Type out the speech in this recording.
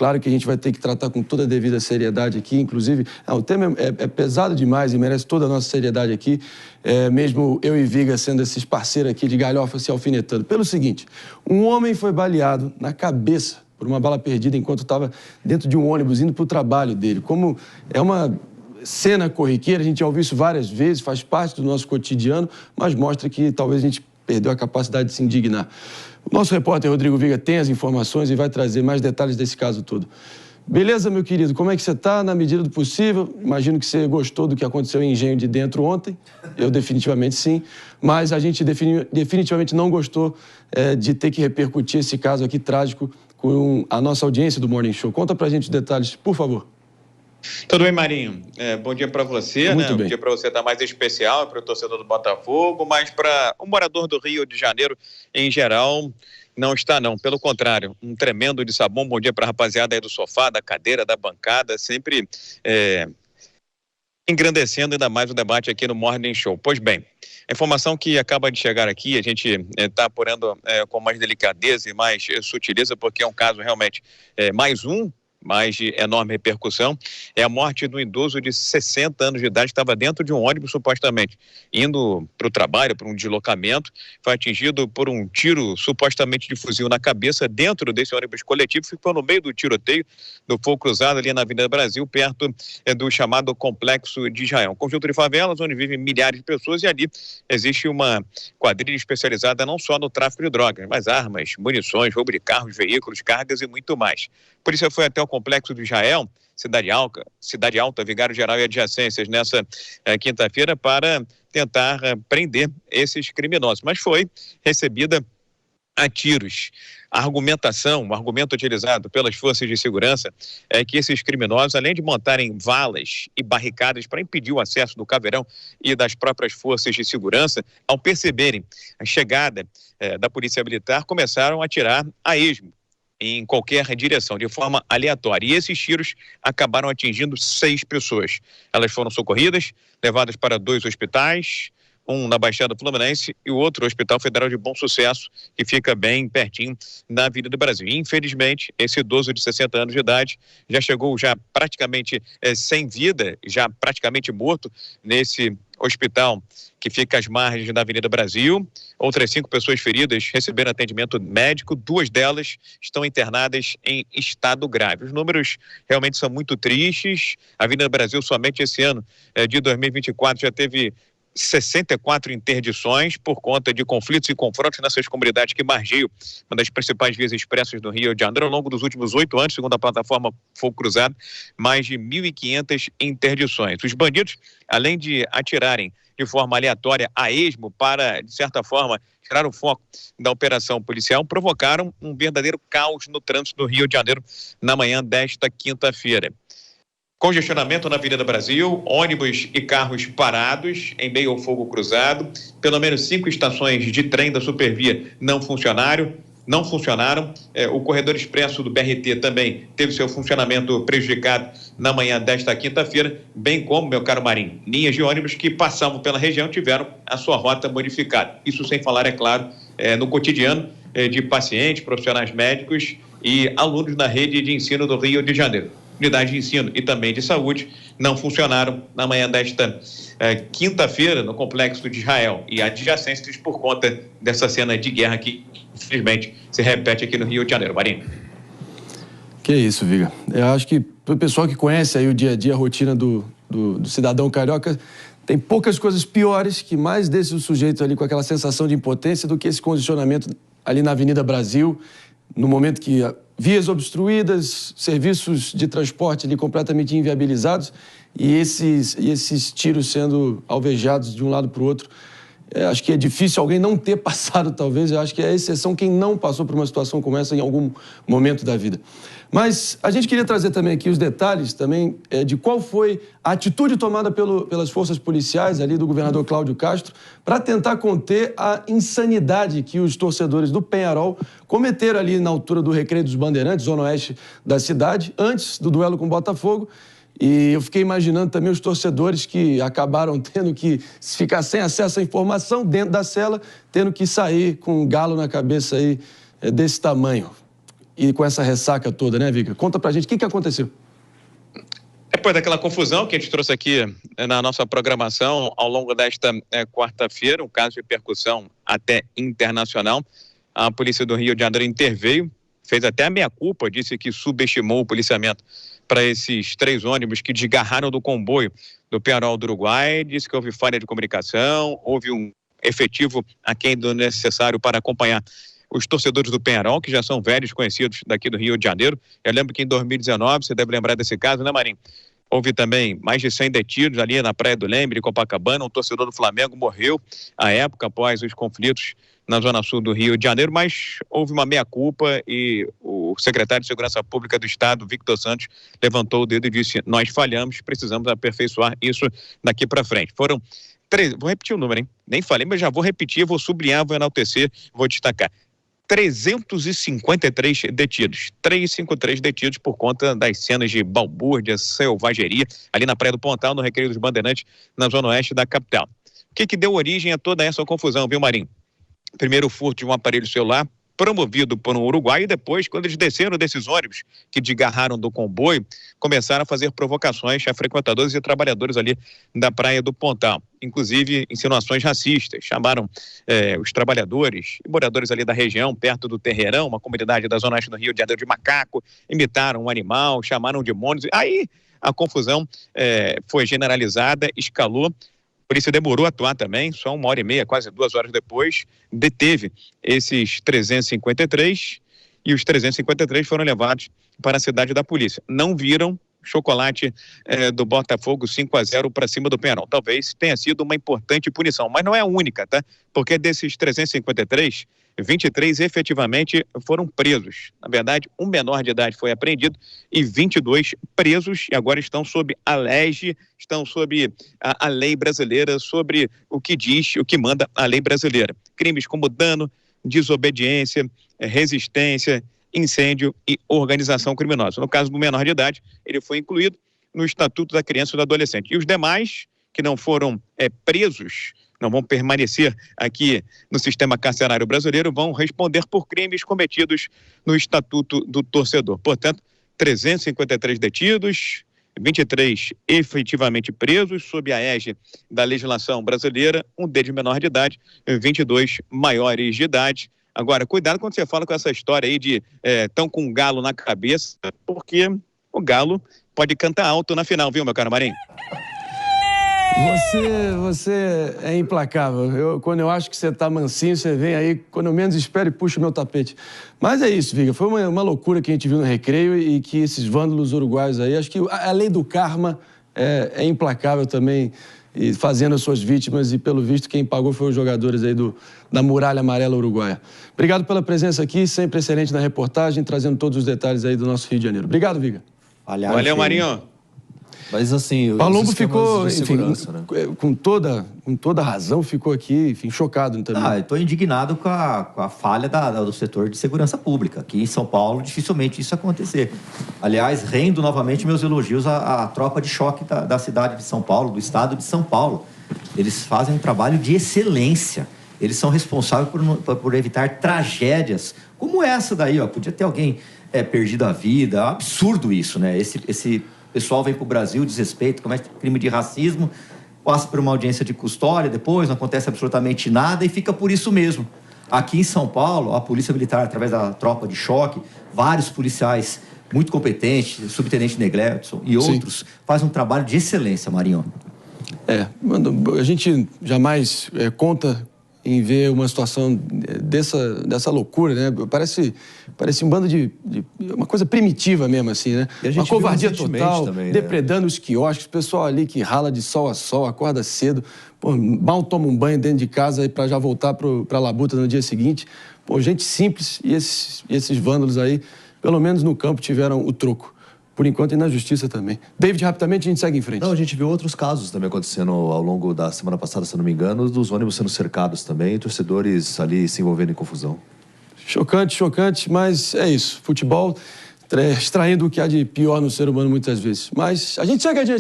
Claro que a gente vai ter que tratar com toda a devida seriedade aqui, inclusive, o tema é pesado demais e merece toda a nossa seriedade aqui, mesmo eu e Viga sendo esses parceiros aqui de galhofa se alfinetando. Pelo seguinte, um homem foi baleado na cabeça por uma bala perdida enquanto estava dentro de um ônibus indo para o trabalho dele. Como é uma cena corriqueira, a gente já ouviu isso várias vezes, faz parte do nosso cotidiano, mas mostra que talvez a gente perdeu a capacidade de se indignar. O nosso repórter Rodrigo Viga tem as informações e vai trazer mais detalhes desse caso todo. Beleza, meu querido? Como é que você está? Na medida do possível, imagino que você gostou do que aconteceu em Engenho de Dentro ontem. Eu definitivamente sim, mas a gente definitivamente não gostou de ter que repercutir esse caso aqui trágico com a nossa audiência do Morning Show. Conta pra gente os detalhes, por favor. Tudo bem, Marinho? Bom dia para você, Muito bem. Um dia para você tá mais especial, para o torcedor do Botafogo, mas para o morador do Rio de Janeiro, em geral, não está não. Pelo contrário, um tremendo de sabão. Bom dia para a rapaziada aí do sofá, da cadeira, da bancada, sempre engrandecendo ainda mais o debate aqui no Morning Show. Pois bem, a informação que acaba de chegar aqui, a gente está apurando com mais delicadeza e mais sutileza, porque é um caso realmente mais de enorme repercussão, é a morte do idoso de 60 anos de idade que estava dentro de um ônibus, supostamente, indo para o trabalho, para um deslocamento, foi atingido por um tiro, supostamente de fuzil na cabeça, dentro desse ônibus coletivo, ficou no meio do tiroteio do fogo cruzado ali na Avenida Brasil, perto do chamado Complexo de Israel. Um conjunto de favelas onde vivem milhares de pessoas e ali existe uma quadrilha especializada não só no tráfico de drogas, mas armas, munições, roubo de carros, veículos, cargas e muito mais. A polícia foi até o Complexo de Israel, Cidade Alta, Vigário Geral e adjacências nessa quinta-feira para tentar prender esses criminosos, mas foi recebida a tiros. O argumento utilizado pelas forças de segurança é que esses criminosos, além de montarem valas e barricadas para impedir o acesso do Caveirão e das próprias forças de segurança, ao perceberem a chegada da polícia militar, começaram a atirar a esmo em qualquer direção, de forma aleatória. E esses tiros acabaram atingindo 6 pessoas. Elas foram socorridas, levadas para 2 hospitais, um na Baixada Fluminense e o outro, o Hospital Federal de Bom Sucesso, que fica bem pertinho na Avenida do Brasil. E, infelizmente, esse idoso de 60 anos de idade já chegou praticamente sem vida, já praticamente morto nesse hospital que fica às margens da Avenida Brasil. Outras 5 pessoas feridas receberam atendimento médico, 2 delas estão internadas em estado grave. Os números realmente são muito tristes. A Avenida Brasil, somente esse ano de 2024, já teve 64 interdições por conta de conflitos e confrontos nessas comunidades que margeiam uma das principais vias expressas do Rio de Janeiro. Ao longo dos últimos 8 anos, segundo a plataforma Fogo Cruzado, mais de 1.500 interdições. Os bandidos, além de atirarem de forma aleatória a esmo para, de certa forma, tirar o foco da operação policial, provocaram um verdadeiro caos no trânsito do Rio de Janeiro na manhã desta quinta-feira. Congestionamento na Avenida Brasil, ônibus e carros parados em meio ao fogo cruzado, pelo menos 5 estações de trem da Supervia não funcionaram. O corredor expresso do BRT também teve seu funcionamento prejudicado na manhã desta quinta-feira, bem como, meu caro Marinho, linhas de ônibus que passavam pela região tiveram a sua rota modificada. Isso sem falar, é claro, no cotidiano de pacientes, profissionais médicos e alunos da rede de ensino do Rio de Janeiro. Unidades de ensino e também de saúde não funcionaram na manhã desta quinta-feira no Complexo de Israel e adjacências por conta dessa cena de guerra que, infelizmente, se repete aqui no Rio de Janeiro. Marinho. Que isso, Viga. Eu acho que o pessoal que conhece aí o dia a dia, a rotina do cidadão carioca, tem poucas coisas piores que mais deixam o sujeito ali com aquela sensação de impotência do que esse condicionamento ali na Avenida Brasil, no momento que vias obstruídas, serviços de transporte ali completamente inviabilizados e esses tiros sendo alvejados de um lado para o outro. Acho que é difícil alguém não ter passado, talvez. Eu acho que é a exceção quem não passou por uma situação como essa em algum momento da vida. Mas a gente queria trazer também aqui os detalhes também de qual foi a atitude tomada pelas forças policiais ali do governador Cláudio Castro para tentar conter a insanidade que os torcedores do Penharol cometeram ali na altura do Recreio dos Bandeirantes, zona oeste da cidade, antes do duelo com o Botafogo. E eu fiquei imaginando também os torcedores que acabaram tendo que ficar sem acesso à informação dentro da cela, tendo que sair com um galo na cabeça aí desse tamanho. e com essa ressaca toda, né, Viga? Conta pra gente o que aconteceu. Depois daquela confusão que a gente trouxe aqui na nossa programação ao longo desta quarta-feira, um caso de repercussão até internacional, a polícia do Rio de Janeiro interveio, fez até a meia-culpa, disse que subestimou o policiamento para esses 3 ônibus que desgarraram do comboio do Peñarol do Uruguai, disse que houve falha de comunicação, houve um efetivo aquém do necessário para acompanhar os torcedores do Peñarol, que já são velhos conhecidos daqui do Rio de Janeiro. Eu lembro que em 2019, você deve lembrar desse caso, né, Marinho? Houve também mais de 100 detidos ali na Praia do Lembre, em Copacabana. Um torcedor do Flamengo morreu à época, após os conflitos na zona sul do Rio de Janeiro, mas houve uma meia-culpa e o secretário de Segurança Pública do Estado, Victor Santos, levantou o dedo e disse: nós falhamos, precisamos aperfeiçoar isso daqui para frente. Foram 3, vou repetir o número, hein? Nem falei, mas já vou repetir, vou sublinhar, vou enaltecer, vou destacar. 353 detidos, 353 detidos por conta das cenas de balbúrdia, selvageria, ali na Praia do Pontal, no Recreio dos Bandeirantes, na zona oeste da capital. O que deu origem a toda essa confusão, viu, Marinho? Primeiro, o furto de um aparelho celular promovido por um uruguaio, e depois, quando eles desceram desses ônibus que desgarraram do comboio, começaram a fazer provocações a frequentadores e trabalhadores ali da Praia do Pontal. Inclusive, insinuações racistas. Chamaram os trabalhadores e moradores ali da região, perto do Terreirão, uma comunidade da zona oeste do Rio de Janeiro, de macaco, imitaram um animal, chamaram de mônios. Aí a confusão foi generalizada, escalou. A polícia demorou a atuar também, só 1h30, quase 2 horas depois, deteve esses 353 e os 353 foram levados para a cidade da polícia. Não viram chocolate do Botafogo 5-0 para cima do Peñarol. Talvez tenha sido uma importante punição, mas não é a única, tá? Porque desses 353, 23 efetivamente foram presos. Na verdade, um menor de idade foi apreendido e 22 presos, e agora estão sob a lege, estão sob a lei brasileira, sobre o que diz, o que manda a lei brasileira. Crimes como dano, desobediência, resistência, incêndio e organização criminosa. No caso do menor de idade, ele foi incluído no Estatuto da Criança e do Adolescente. E os demais que não foram presos, não vão permanecer aqui no sistema carcerário brasileiro, vão responder por crimes cometidos no Estatuto do Torcedor. Portanto, 353 detidos, 23 efetivamente presos sob a égide da legislação brasileira, um deles menor de idade, 22 maiores de idade. Agora, cuidado quando você fala com essa história aí de tão com um galo na cabeça, porque o galo pode cantar alto na final, viu, meu caro Marinho? Você é implacável. Quando eu acho que você está mansinho, você vem aí, quando eu menos espero, e puxa o meu tapete. Mas é isso, Viga. Foi uma loucura que a gente viu no Recreio e que esses vândalos uruguaios aí, acho que a lei do karma é implacável também, e fazendo as suas vítimas, e pelo visto quem pagou foi os jogadores aí da Muralha Amarela Uruguaia. Obrigado pela presença aqui, sempre excelente na reportagem, trazendo todos os detalhes aí do nosso Rio de Janeiro. Obrigado, Viga. Valeu, Marinho. Mas assim, Palombo ficou, enfim, né? com toda razão, ficou aqui, enfim, chocado também. Estou indignado com a falha do setor de segurança pública. Aqui em São Paulo, dificilmente isso acontecer. Aliás, rendo novamente meus elogios à tropa de choque da cidade de São Paulo, do estado de São Paulo. Eles fazem um trabalho de excelência. Eles são responsáveis por evitar tragédias como essa daí, ó. Podia ter alguém perdido a vida. É um absurdo isso, né? Esse pessoal vem para o Brasil, desrespeito, comete crime de racismo, passa por uma audiência de custódia, depois não acontece absolutamente nada e fica por isso mesmo. Aqui em São Paulo, a Polícia Militar, através da tropa de choque, vários policiais muito competentes, subtenente Negletson e outros, fazem um trabalho de excelência, Marinho. A gente jamais conta em ver uma situação dessa loucura, né? Parece um bando de uma coisa primitiva mesmo, assim, né? Uma covardia total, também, depredando os quiosques, o pessoal ali que rala de sol a sol, acorda cedo, mal toma um banho dentro de casa para já voltar para a labuta no dia seguinte. Gente simples, e esses vândalos aí, pelo menos no campo, tiveram o troco. Por enquanto, e na justiça também. David, rapidamente, a gente segue em frente. Não, a gente viu outros casos também acontecendo ao longo da semana passada, se não me engano, dos ônibus sendo cercados também, torcedores ali se envolvendo em confusão. Chocante, mas é isso. Futebol extraindo o que há de pior no ser humano muitas vezes. Mas a gente segue adiante.